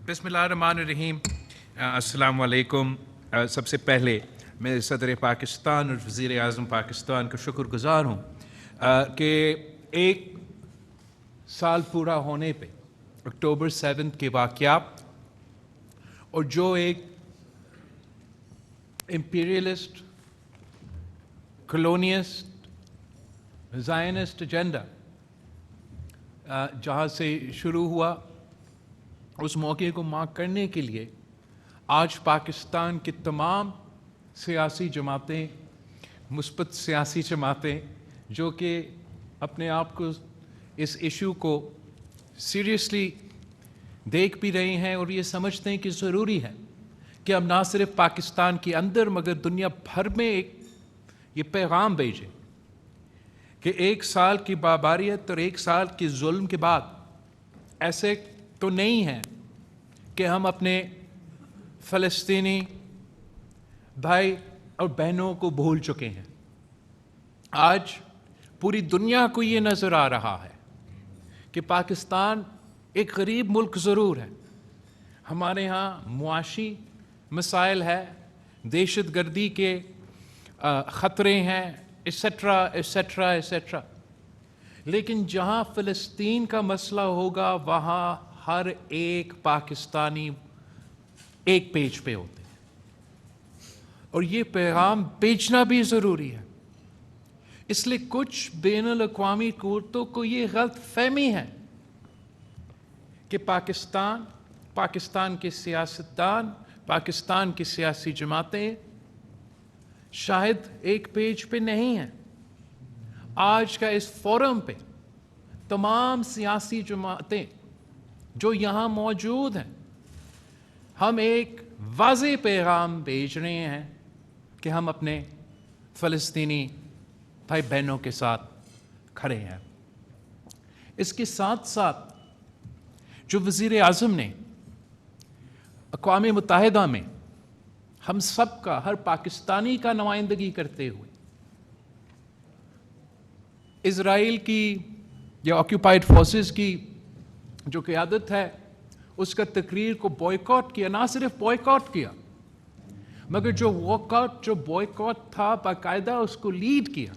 بسم اللہ الرحمن الرحیم. السلام علیکم. سب سے پہلے میں صدر پاکستان اور وزیر اعظم پاکستان کا شکر گزار ہوں کہ ایک سال پورا ہونے پہ اکتوبر 7 کے واقعات اور جو ایک امپیریلسٹ کلونیسٹ زائنسٹ ایجنڈا جہاں سے شروع ہوا اس موقع کو مارک کرنے کے لیے آج پاکستان کی تمام سیاسی جماعتیں مثبت سیاسی جماعتیں جو کہ اپنے آپ کو اس ایشو کو سیریسلی دیکھ بھی رہی ہیں اور یہ سمجھتے ہیں کہ ضروری ہے کہ ہم نہ صرف پاکستان کے اندر مگر دنیا بھر میں ایک یہ پیغام بھیجیں کہ ایک سال کی باباریت اور ایک سال کے ظلم کے بعد ایسے تو نہیں ہے کہ ہم اپنے فلسطینی بھائی اور بہنوں کو بھول چکے ہیں. آج پوری دنیا کو یہ نظر آ رہا ہے کہ پاکستان ایک غریب ملک ضرور ہے, ہمارے ہاں معاشی مسائل ہے, دہشت گردی کے خطرے ہیں ایسیٹرا ایسیٹرا ایسیٹرا, لیکن جہاں فلسطین کا مسئلہ ہوگا وہاں ہر ایک پاکستانی ایک پیج پہ ہوتے ہیں اور یہ پیغام بھیجنا بھی ضروری ہے. اس لیے کچھ بین الاقوامی قوتوں کو یہ غلط فہمی ہے کہ پاکستان کے سیاستدان, پاکستان کی سیاسی جماعتیں شاید ایک پیج پہ نہیں ہیں. آج کا اس فورم پہ تمام سیاسی جماعتیں جو یہاں موجود ہیں ہم ایک واضح پیغام بھیج رہے ہیں کہ ہم اپنے فلسطینی بھائی بہنوں کے ساتھ کھڑے ہیں. اس کے ساتھ ساتھ جو وزیر اعظم نے اقوام متحدہ میں ہم سب کا, ہر پاکستانی کا نمائندگی کرتے ہوئے اسرائیل کی یا آکیوپائڈ فورسز کی جو قیادت ہے اس کا تقریر کو بوائیکاٹ کیا, نہ صرف بوائیکاٹ کیا مگر جو بوائیکاٹ تھا باقاعدہ اس کو لیڈ کیا.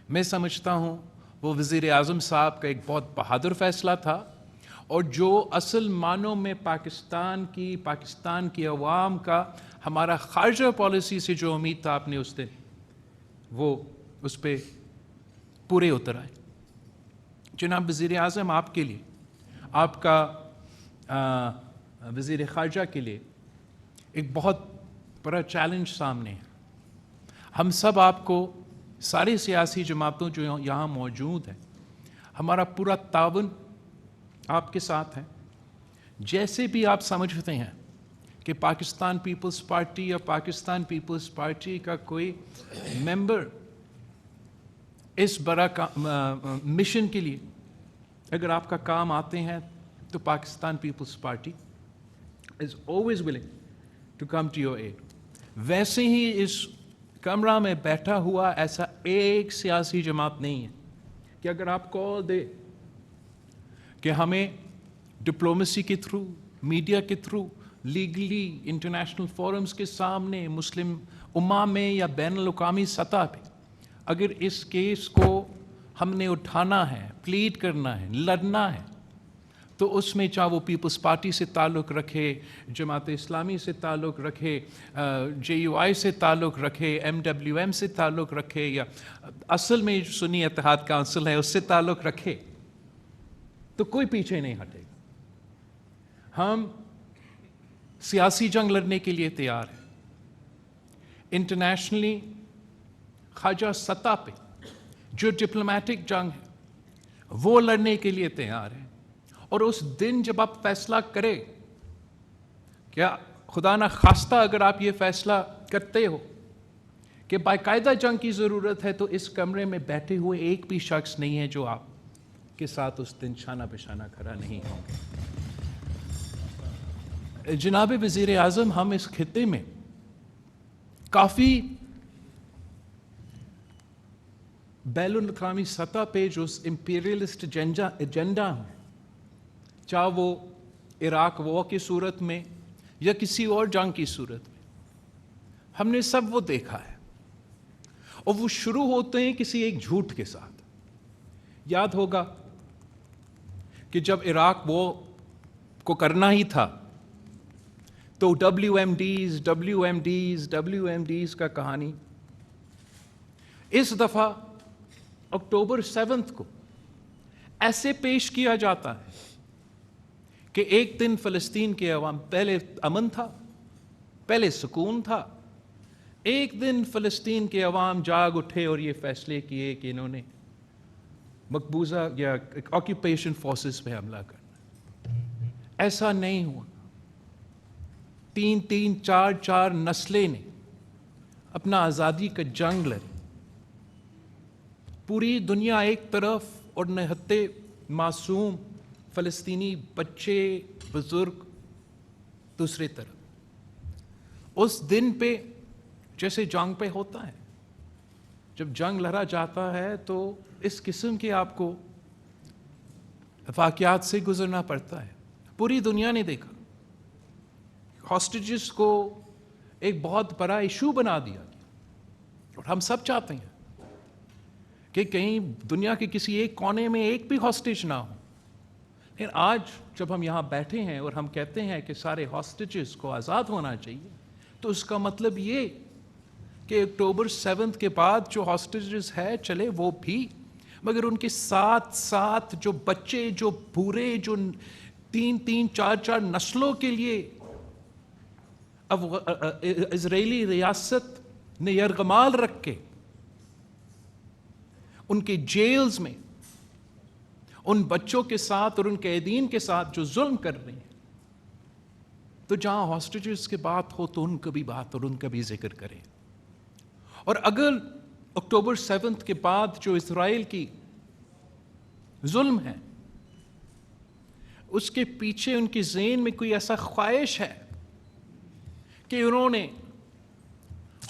میں سمجھتا ہوں وہ وزیر اعظم صاحب کا ایک بہت بہادر فیصلہ تھا اور جو اصل معنوں میں پاکستان کی عوام کا ہمارا خارجہ پالیسی سے جو امید تھا آپ نے اس دن وہ اس پہ پورے اتر آئے. جناب وزیر اعظم, آپ کے لیے, آپ کا وزیر خارجہ کے لیے ایک بہت بڑا چیلنج سامنے ہے. ہم سب آپ کو, ساری سیاسی جماعتوں جو یہاں موجود ہیں, ہمارا پورا تعاون آپ کے ساتھ ہے. جیسے بھی آپ سمجھتے ہیں کہ پاکستان پیپلز پارٹی یا پاکستان پیپلز پارٹی کا کوئی ممبر اس بڑا مشن کے لیے اگر آپ کا کام آتے ہیں تو Pakistan Peoples Party is always willing to come to your aid. ویسے ہی اس کمرہ میں بیٹھا ہوا ایسا ایک سیاسی جماعت نہیں ہے کہ اگر آپ کال دے کہ ہمیں ڈپلومیسی کے تھرو, میڈیا کے تھرو, لیگلی انٹرنیشنل فورمز کے سامنے, مسلم امہ میں یا بین الاقوامی سطح پہ اگر اس کیس کو ہم نے اٹھانا ہے, پلیڈ کرنا ہے, لڑنا ہے, تو اس میں چاہے وہ پیپلز پارٹی سے تعلق رکھے, جماعت اسلامی سے تعلق رکھے, JUI سے تعلق رکھے, MWM سے تعلق رکھے یا اصل میں سنی اتحاد کونسل ہے اس سے تعلق رکھے, تو کوئی پیچھے نہیں ہٹے گا. ہم سیاسی جنگ لڑنے کے لیے تیار ہیں. انٹرنیشنلی خارجہ سطح پہ جو ڈپلومیٹک جنگ ہے وہ لڑنے کے لیے تیار ہیں. اور اس دن جب آپ فیصلہ کرے, کیا خدا نہ خواستہ اگر آپ یہ فیصلہ کرتے ہو کہ باقاعدہ جنگ کی ضرورت ہے, تو اس کمرے میں بیٹھے ہوئے ایک بھی شخص نہیں ہے جو آپ کے ساتھ اس دن شانہ بشانہ کھڑا نہیں ہوں گے. جناب وزیر اعظم, ہم اس خطے میں کافی بین الاقوامی سطح پہ جو امپیریلسٹ ایجنڈا ہے, چاہے وہ عراق وار کی صورت میں یا کسی اور جنگ کی صورت میں، ہم نے سب وہ دیکھا ہے، اور وہ شروع ہوتے ہیں کسی ایک جھوٹ کے ساتھ۔ یاد ہوگا کہ جب عراق وار کو کرنا ہی تھا تو WMDs کا کہانی اس دفعہ اکتوبر 7 کو ایسے پیش کیا جاتا ہے کہ ایک دن فلسطین کے عوام، پہلے امن تھا، پہلے سکون تھا، ایک دن فلسطین کے عوام جاگ اٹھے اور یہ فیصلے کیے کہ انہوں نے مقبوضہ یا آکیوپیشن فورسز پہ حملہ کرنا۔ ایسا نہیں ہوا، 3-4 نسلیں نے اپنا آزادی کا جنگ لڑی، پوری دنیا ایک طرف اور نہتے معصوم فلسطینی بچے بزرگ دوسری طرف۔ اس دن پہ جیسے جنگ پہ ہوتا ہے، جب جنگ لڑا جاتا ہے تو اس قسم کے آپ کو واقعات سے گزرنا پڑتا ہے۔ پوری دنیا نے دیکھا، ہاسٹیجز کو ایک بہت بڑا ایشو بنا دیا گیا، اور ہم سب چاہتے ہیں کہ کہیں دنیا کے کسی ایک کونے میں ایک بھی ہاسٹیج نہ ہو۔ لیکن آج جب ہم یہاں بیٹھے ہیں اور ہم کہتے ہیں کہ سارے ہاسٹیجز کو آزاد ہونا چاہیے، تو اس کا مطلب یہ کہ اکتوبر 7 کے بعد جو ہاسٹیجز ہے چلے وہ بھی، مگر ان کے ساتھ ساتھ جو بچے، جو بوڑھے، جو 3-4 نسلوں کے لیے اسرائیلی ریاست نے یرغمال رکھ کے ان کے جیلز میں ان بچوں کے ساتھ اور ان قیدین کے ساتھ جو ظلم کر رہے ہیں، تو جہاں ہاسٹیجز کی بات ہو تو ان کا بھی بات اور ان کا بھی ذکر کریں۔ اور اگر اکتوبر 7 کے بعد جو اسرائیل کی ظلم ہے اس کے پیچھے ان کی ذہن میں کوئی ایسا خواہش ہے کہ انہوں نے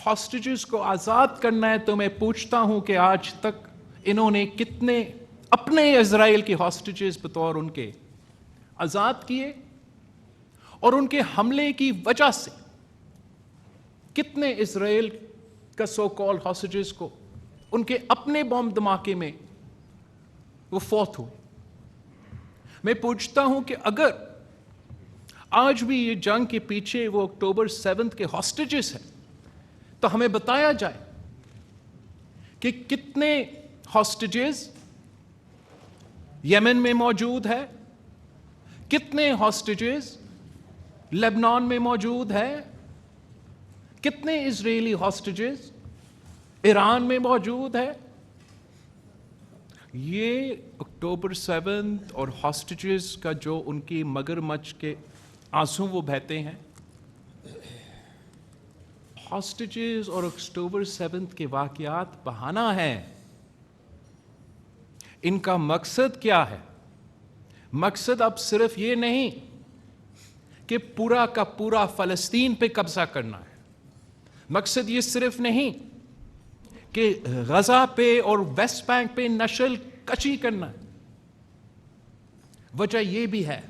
ہاسٹیجز کو آزاد کرنا ہے، تو میں پوچھتا ہوں کہ آج تک انہوں نے کتنے اپنے اسرائیل کے ہاسٹیجز بطور ان کے آزاد کیے، اور ان کے حملے کی وجہ سے کتنے اسرائیل کا سو کال ہاسٹیجز کو ان کے اپنے بم دھماکے میں وہ فوت ہوئے۔ میں پوچھتا ہوں کہ اگر آج بھی یہ جنگ کے پیچھے وہ اکتوبر 7 کے ہاسٹیجز ہیں، تو ہمیں بتایا جائے کہ کتنے ہاسٹیجز یمن میں موجود ہے، کتنے ہاسٹیجز لیبنان میں موجود ہے، کتنے اسرائیلی ہاسٹیجز ایران میں موجود ہے۔ یہ اکتوبر 7 اور ہاسٹیجز کا جو ان کی مگرمچھ کے آنسو وہ بہتے ہیں، ہاسٹیجز اور اکتوبر 7 کے واقعات بہانہ ہے۔ ان کا مقصد کیا ہے؟ مقصد اب صرف یہ نہیں کہ پورا کا پورا فلسطین پہ قبضہ کرنا ہے، مقصد یہ صرف نہیں کہ غزہ پہ اور ویسٹ بینک پہ نشل کشی کرنا ہے، وجہ یہ بھی ہے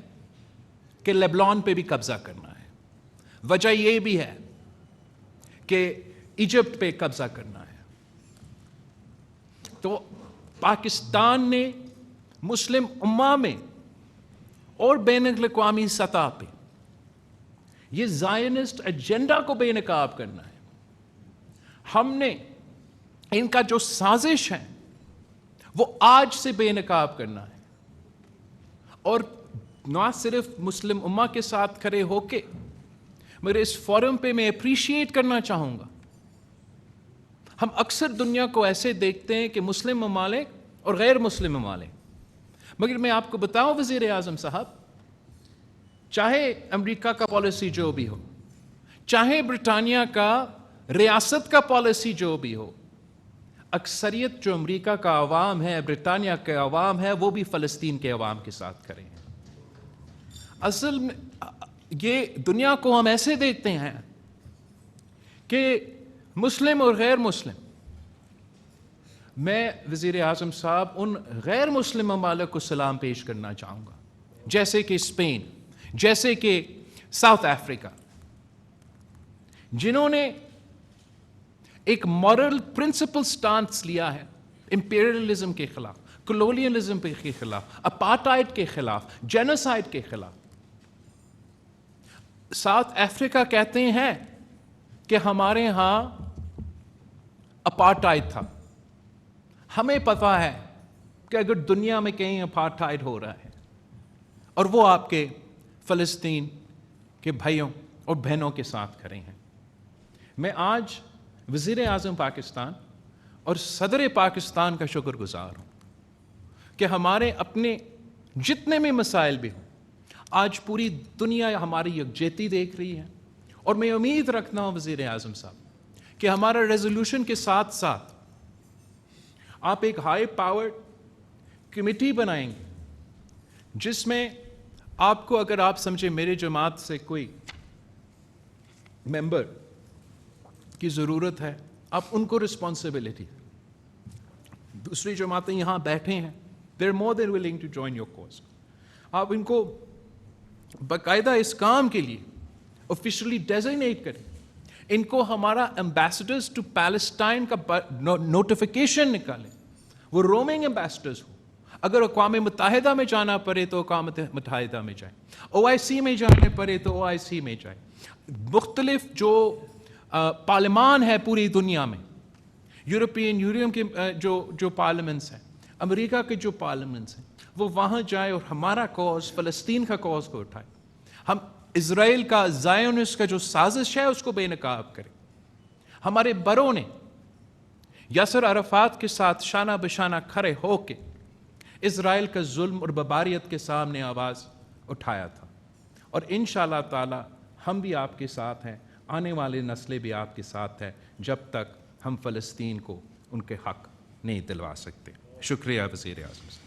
کہ لیبنان پہ بھی قبضہ کرنا ہے، وجہ یہ بھی ہے کہ ایجپٹ پہ قبضہ کرنا ہے۔ تو پاکستان نے مسلم امہ میں اور بین الاقوامی سطح پہ یہ زائنسٹ ایجنڈا کو بے نقاب کرنا ہے۔ ہم نے ان کا جو سازش ہے وہ آج سے بے نقاب کرنا ہے، اور نہ صرف مسلم امہ کے ساتھ کھڑے ہو کے، مگر اس فورم پہ میں اپریشیٹ کرنا چاہوں گا۔ ہم اکثر دنیا کو ایسے دیکھتے ہیں کہ مسلم ممالک اور غیر مسلم ممالک، مگر میں آپ کو بتاؤں وزیر اعظم صاحب، چاہے امریکہ کا پالیسی جو بھی ہو، چاہے برطانیہ کا ریاست کا پالیسی جو بھی ہو، اکثریت جو امریکہ کا عوام ہے، برطانیہ کے عوام ہے، وہ بھی فلسطین کے عوام کے ساتھ کھڑے ہیں۔ اصل میں یہ دنیا کو ہم ایسے دیکھتے ہیں کہ مسلم اور غیر مسلم۔ میں وزیر اعظم صاحب ان غیر مسلم ممالک کو سلام پیش کرنا چاہوں گا، جیسے کہ اسپین، جیسے کہ ساؤتھ افریقہ، جنہوں نے ایک مورل پرنسپل سٹانس لیا ہے امپیریلزم کے خلاف، کلونیلزم کے خلاف، اپارٹائڈ کے خلاف، جینوسائڈ کے خلاف۔ ساؤتھ افریقہ کہتے ہیں کہ ہمارے ہاں اپارٹائڈ تھا، ہمیں پتہ ہے کہ اگر دنیا میں کہیں اپارٹائڈ ہو رہا ہے، اور وہ آپ کے فلسطین کے بھائیوں اور بہنوں کے ساتھ کھڑے ہیں۔ میں آج وزیر اعظم پاکستان اور صدر پاکستان کا شکر گزار ہوں کہ ہمارے اپنے جتنے بھی مسائل بھی ہوں، آج پوری دنیا ہماری یکجہتی دیکھ رہی ہے، اور میں امید رکھتا ہوں وزیر اعظم صاحب کہ ہمارا ریزولوشن کے ساتھ ساتھ آپ ایک ہائی پاورڈ کمیٹی بنائیں گے، جس میں آپ کو، اگر آپ سمجھیں میرے جماعت سے کوئی ممبر کی ضرورت ہے، آپ ان کو رسپانسبلٹی، دوسری جماعتیں یہاں بیٹھے ہیں، they are more than willing to join your cause, آپ ان کو باقاعدہ اس کام کے لیے آفیشلی ڈیزگنیٹ کریں، ان کو ہمارا ایمبیسڈرز ٹو پیلسٹائن کا نوٹیفیکیشن نکالیں، وہ رومنگ ایمبیسڈرز ہوں، اگر اقوام متحدہ میں جانا پڑے تو اقوام متحدہ میں جائیں، OIC میں جانے پڑے تو OIC میں جائیں، مختلف جو پارلیمان ہے پوری دنیا میں، یورپین یونین کے جو پارلیمنٹس ہیں، امریکہ کے جو پارلیمنٹس ہیں، وہ وہاں جائے اور ہمارا کوز، فلسطین کا کوز کو اٹھائے، ہم اسرائیل کا زائونسٹ کا جو سازش ہے اس کو بے نقاب کریں۔ ہمارے بڑوں نے یاسر عرفات کے ساتھ شانہ بشانہ کھڑے ہو کے اسرائیل کا ظلم اور بربریت کے سامنے آواز اٹھایا تھا، اور انشاءاللہ تعالی ہم بھی آپ کے ساتھ ہیں، آنے والے نسلیں بھی آپ کے ساتھ ہیں، جب تک ہم فلسطین کو ان کے حق نہیں دلوا سکتے۔ شکریہ وزیر اعظم۔